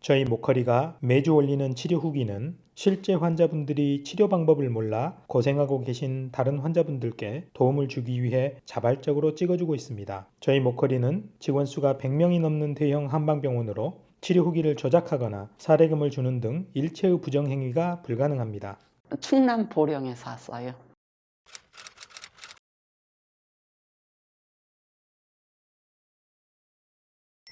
저희 모커리가 매주 올리는 치료 후기는 실제 환자분들이 치료 방법을 몰라 고생하고 계신 다른 환자분들께 도움을 주기 위해 자발적으로 찍어주고 있습니다. 저희 모커리는 직원 수가 100명이 넘는 대형 한방병원으로 치료 후기를 조작하거나 사례금을 주는 등 일체의 부정행위가 불가능합니다. 충남 보령에서 왔어요.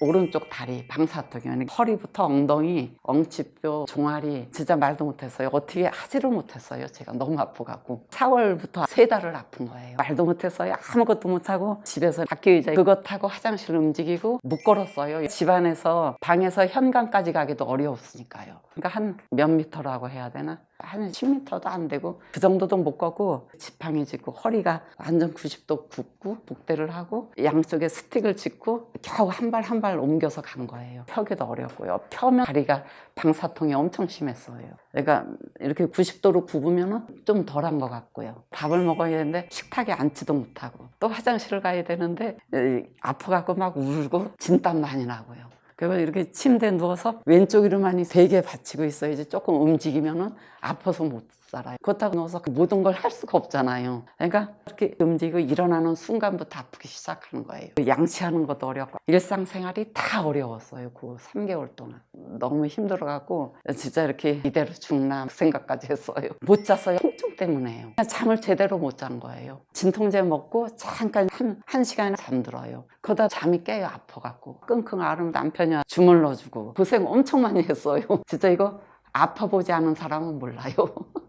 오른쪽 다리 방사턱이 허리부터 엉덩이, 엉치뼈, 종아리 진짜 말도 못했어요. 어떻게 하지를 못했어요. 제가 너무 아파갖고 4월부터 3달을 아픈 거예요. 말도 못했어요. 아무것도 못하고 집에서 학교 의자 그거 타고 화장실 움직이고 못 걸었어요. 집안에서 방에서 현관까지 가기도 어려웠으니까요. 그러니까 한 몇 미터라고 해야 되나? 한 10m도 안 되고 그 정도도 못 걷고 지팡이 짚고 허리가 완전 90도 굽고 복대를 하고 양쪽에 스틱을 짚고 겨우 한 발 한 발 옮겨서 간 거예요. 펴기도 어렵고요. 펴면 다리가 방사통이 엄청 심했어요. 그러니까 이렇게 90도로 굽으면 좀 덜한 것 같고요. 밥을 먹어야 되는데 식탁에 앉지도 못하고 또 화장실을 가야 되는데 아파갖고 막 울고 진땀 많이 나고요. 그리고 이렇게 침대에 누워서 왼쪽으로만이 베개에 받치고 있어요. 이제 조금 움직이면은 아파서 못 살아요. 그렇다고 누워서 모든 걸 할 수가 없잖아요. 그러니까 이렇게 움직이고 일어나는 순간부터 아프기 시작하는 거예요. 양치하는 것도 어렵고 일상생활이 다 어려웠어요. 그 3개월 동안 너무 힘들어갖고 진짜 이렇게 이대로 죽나 생각까지 했어요. 못 잤어요. 통증 때문에요. 잠을 제대로 못 잔 거예요. 진통제 먹고 잠깐 한 시간에 잠들어요. 그러다 잠이 깨요. 아파갖고 끙끙 앓으면 남편이 주물러주고 고생 엄청 많이 했어요. 진짜 이거 아파보지 않은 사람은 몰라요.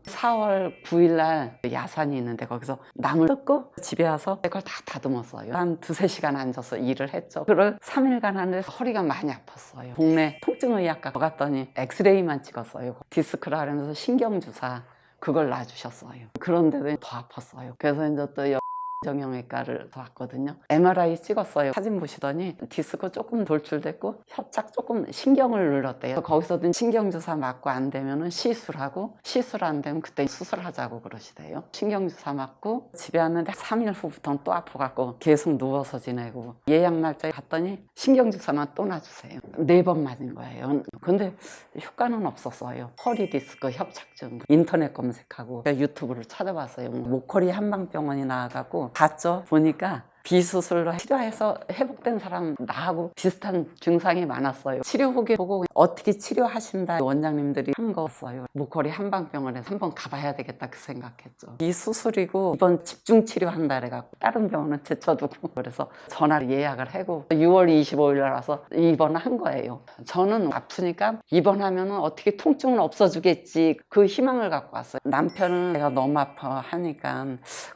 4월 9일 날 야산이 있는데 거기서 나물 뜯고 집에 와서 그걸 다 다듬었어요. 한 2-3시간 앉아서 일을 했죠. 그걸 3일간 하는데 허리가 많이 아팠어요. 동네 통증의학과 갔더니 엑스레이만 찍었어요. 디스크라 하면서 신경주사 그걸 놔주셨어요. 그런데도 더 아팠어요. 그래서 이제 또 정형외과를 왔거든요. MRI 찍었어요. 사진 보시더니 디스크 조금 돌출됐고 협착 조금 신경을 눌렀대요. 거기서도 신경주사 맞고 안 되면은 시술하고 시술 안 되면 그때 수술하자고 그러시대요. 신경주사 맞고 집에 왔는데 3일 후부터는 또 아파갖고 계속 누워서 지내고 예약 날짜에 갔더니 신경주사만 또 놔주세요. 4번 맞은 거예요. 근데 효과는 없었어요. 허리 디스크 협착증 인터넷 검색하고 유튜브를 찾아봤어요. 모커리 한방병원이 나와갖고 봤죠. 보니까 비수술로 치료해서 회복된 사람 나하고 비슷한 증상이 많았어요. 치료 후기 보고 어떻게 치료하신다 원장님들이 한 거였어요. 모커리 한방병원에서 한번 가봐야 되겠다 그 생각했죠. 이 수술이고 이번 집중 치료한다 그래갖고 다른 병원은 제쳐두고 그래서 전화를 예약을 하고 6월 25일 날 와서 입원한 거예요. 저는 아프니까 입원하면 어떻게 통증은 없어지겠지 그 희망을 갖고 왔어요. 남편은 내가 너무 아파 하니까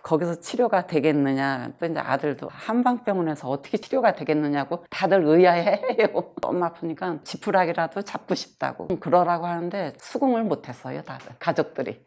거기서 치료가 되겠느냐 또 이제 아들 한방병원에서 어떻게 치료가 되겠느냐고 다들 의아해해요. 너무 아프니까 지푸라기라도 잡고 싶다고 그러라고 하는데 수긍을 못했어요. 다들 가족들이.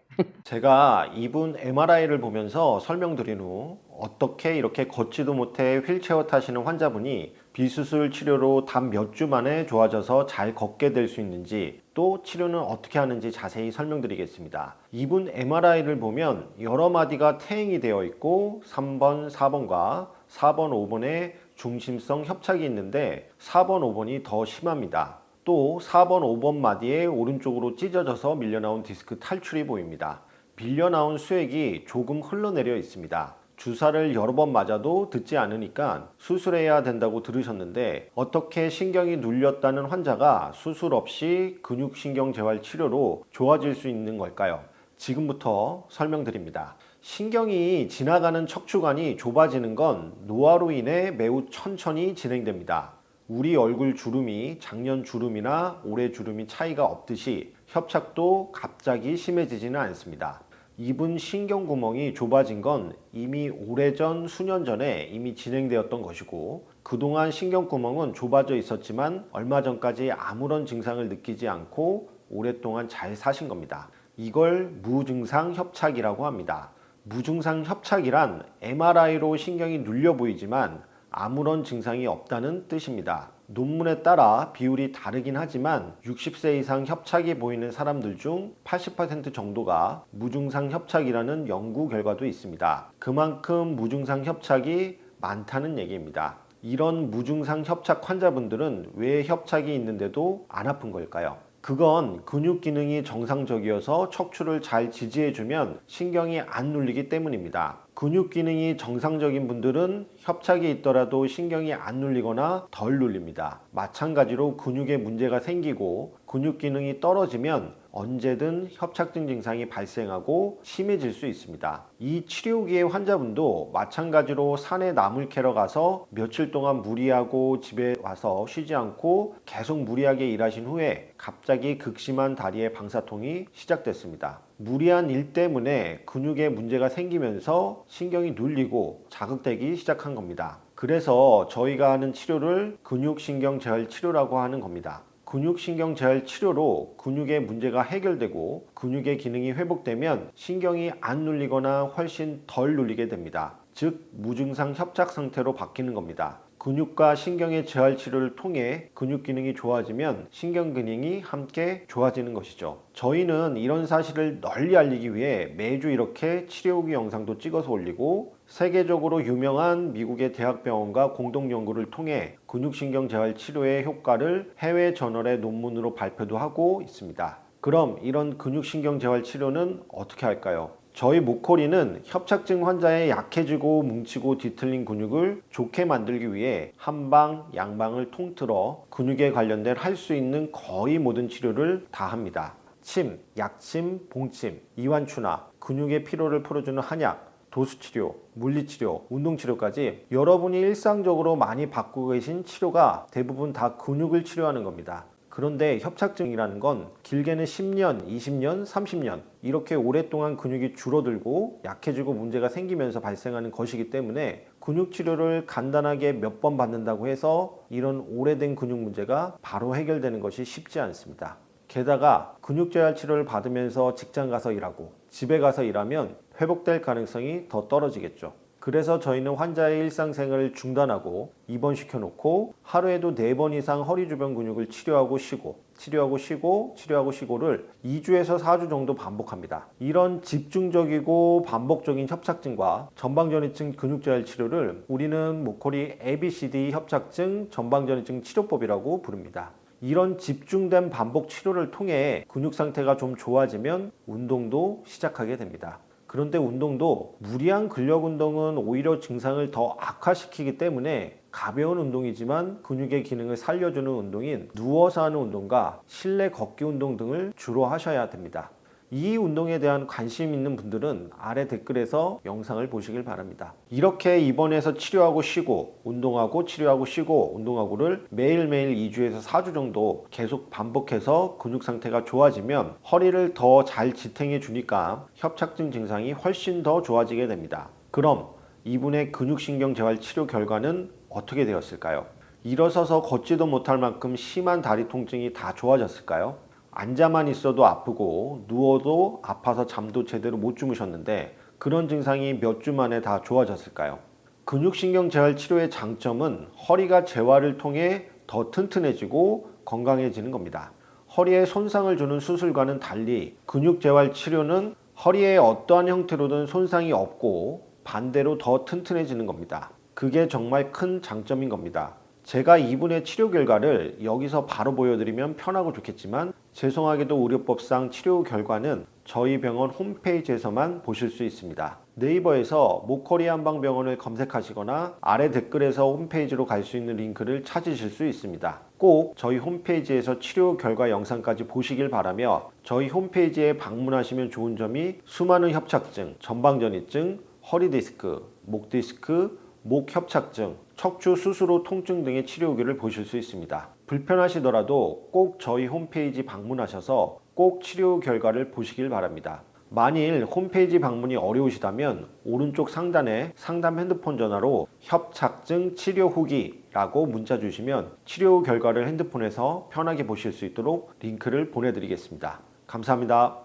제가 이분 MRI를 보면서 설명드린 후 어떻게 이렇게 걷지도 못해 휠체어 타시는 환자분이 비수술 치료로 단 몇 주 만에 좋아져서 잘 걷게 될 수 있는지 또 치료는 어떻게 하는지 자세히 설명드리겠습니다. 이분 MRI를 보면 여러 마디가 퇴행이 되어 있고 3번, 4번과 4번, 5번에 중심성 협착이 있는데 4번, 5번이 더 심합니다. 또 4번, 5번 마디에 오른쪽으로 찢어져서 밀려나온 디스크 탈출이 보입니다. 밀려나온 수액이 조금 흘러내려 있습니다. 주사를 여러 번 맞아도 듣지 않으니까 수술해야 된다고 들으셨는데 어떻게 신경이 눌렸다는 환자가 수술 없이 근육신경 재활 치료로 좋아질 수 있는 걸까요? 지금부터 설명드립니다. 신경이 지나가는 척추관이 좁아지는 건 노화로 인해 매우 천천히 진행됩니다. 우리 얼굴 주름이 작년 주름이나 올해 주름이 차이가 없듯이 협착도 갑자기 심해지지는 않습니다. 이분 신경구멍이 좁아진 건 이미 오래전 수년 전에 이미 진행되었던 것이고 그동안 신경구멍은 좁아져 있었지만 얼마 전까지 아무런 증상을 느끼지 않고 오랫동안 잘 사신 겁니다. 이걸 무증상 협착이라고 합니다. 무증상 협착이란 MRI로 신경이 눌려 보이지만 아무런 증상이 없다는 뜻입니다. 논문에 따라 비율이 다르긴 하지만 60세 이상 협착이 보이는 사람들 중 80% 정도가 무증상 협착이라는 연구 결과도 있습니다. 그만큼 무증상 협착이 많다는 얘기입니다. 이런 무증상 협착 환자분들은 왜 협착이 있는데도 안 아픈 걸까요? 그건 근육 기능이 정상적이어서 척추를 잘 지지해주면 신경이 안 눌리기 때문입니다. 근육 기능이 정상적인 분들은 협착이 있더라도 신경이 안 눌리거나 덜 눌립니다. 마찬가지로 근육에 문제가 생기고 근육 기능이 떨어지면 언제든 협착증 증상이 발생하고 심해질 수 있습니다. 이 치료기의 환자분도 마찬가지로 산에 나물 캐러 가서 며칠 동안 무리하고 집에 와서 쉬지 않고 계속 무리하게 일하신 후에 갑자기 극심한 다리의 방사통이 시작됐습니다. 무리한 일 때문에 근육에 문제가 생기면서 신경이 눌리고 자극되기 시작한 겁니다. 그래서 저희가 하는 치료를 근육신경재활 치료라고 하는 겁니다. 근육신경재활 치료로 근육의 문제가 해결되고 근육의 기능이 회복되면 신경이 안 눌리거나 훨씬 덜 눌리게 됩니다. 즉 무증상 협착 상태로 바뀌는 겁니다. 근육과 신경의 재활 치료를 통해 근육 기능이 좋아지면 신경 기능이 함께 좋아지는 것이죠. 저희는 이런 사실을 널리 알리기 위해 매주 이렇게 치료 후기 영상도 찍어서 올리고 세계적으로 유명한 미국의 대학병원과 공동 연구를 통해 근육신경 재활 치료의 효과를 해외 저널의 논문으로 발표도 하고 있습니다. 그럼 이런 근육신경 재활 치료는 어떻게 할까요? 저희 모코리는 협착증 환자의 약해지고 뭉치고 뒤틀린 근육을 좋게 만들기 위해 한방, 양방을 통틀어 근육에 관련된 할 수 있는 거의 모든 치료를 다 합니다. 침, 약침, 봉침, 이완추나 근육의 피로를 풀어주는 한약, 도수치료, 물리치료, 운동치료까지 여러분이 일상적으로 많이 받고 계신 치료가 대부분 다 근육을 치료하는 겁니다. 그런데 협착증이라는 건 길게는 10년, 20년, 30년 이렇게 오랫동안 근육이 줄어들고 약해지고 문제가 생기면서 발생하는 것이기 때문에 근육치료를 간단하게 몇 번 받는다고 해서 이런 오래된 근육 문제가 바로 해결되는 것이 쉽지 않습니다. 게다가 근육재활 치료를 받으면서 직장 가서 일하고 집에 가서 일하면 회복될 가능성이 더 떨어지겠죠. 그래서 저희는 환자의 일상생활을 중단하고 입원시켜 놓고 하루에도 4번 이상 허리 주변 근육을 치료하고 쉬고 치료하고 쉬고 치료하고 쉬고를 2주에서 4주 정도 반복합니다. 이런 집중적이고 반복적인 협착증과 전방전이증 근육재활 치료를 우리는 모코리 ABCD 협착증 전방전이증 치료법이라고 부릅니다. 이런 집중된 반복 치료를 통해 근육 상태가 좀 좋아지면 운동도 시작하게 됩니다. 그런데 운동도 무리한 근력 운동은 오히려 증상을 더 악화시키기 때문에 가벼운 운동이지만 근육의 기능을 살려주는 운동인 누워서 하는 운동과 실내 걷기 운동 등을 주로 하셔야 됩니다. 이 운동에 대한 관심 있는 분들은 아래 댓글에서 영상을 보시길 바랍니다. 이렇게 입원해서 치료하고 쉬고 운동하고 치료하고 쉬고 운동하고를 매일매일 2주에서 4주 정도 계속 반복해서 근육 상태가 좋아지면 허리를 더 잘 지탱해 주니까 협착증 증상이 훨씬 더 좋아지게 됩니다. 그럼 이분의 근육신경 재활 치료 결과는 어떻게 되었을까요? 일어서서 걷지도 못할 만큼 심한 다리 통증이 다 좋아졌을까요? 앉아만 있어도 아프고 누워도 아파서 잠도 제대로 못 주무셨는데 그런 증상이 몇 주 만에 다 좋아졌을까요? 근육신경 재활 치료의 장점은 허리가 재활을 통해 더 튼튼해지고 건강해지는 겁니다. 허리에 손상을 주는 수술과는 달리 근육 재활 치료는 허리에 어떠한 형태로든 손상이 없고 반대로 더 튼튼해지는 겁니다. 그게 정말 큰 장점인 겁니다. 제가 이분의 치료 결과를 여기서 바로 보여드리면 편하고 좋겠지만 죄송하게도 의료법상 치료 결과는 저희 병원 홈페이지에서만 보실 수 있습니다. 네이버에서 모코리 한방병원을 검색하시거나 아래 댓글에서 홈페이지로 갈 수 있는 링크를 찾으실 수 있습니다. 꼭 저희 홈페이지에서 치료 결과 영상까지 보시길 바라며 저희 홈페이지에 방문하시면 좋은 점이 수많은 협착증, 전방전이증, 허리디스크, 목디스크, 목협착증, 척추 수술 후 통증 등의 치료 후기를 보실 수 있습니다. 불편하시더라도 꼭 저희 홈페이지 방문하셔서 꼭 치료 결과를 보시길 바랍니다. 만일 홈페이지 방문이 어려우시다면 오른쪽 상단에 상담 핸드폰 전화로 협착증 치료 후기라고 문자 주시면 치료 결과를 핸드폰에서 편하게 보실 수 있도록 링크를 보내드리겠습니다. 감사합니다.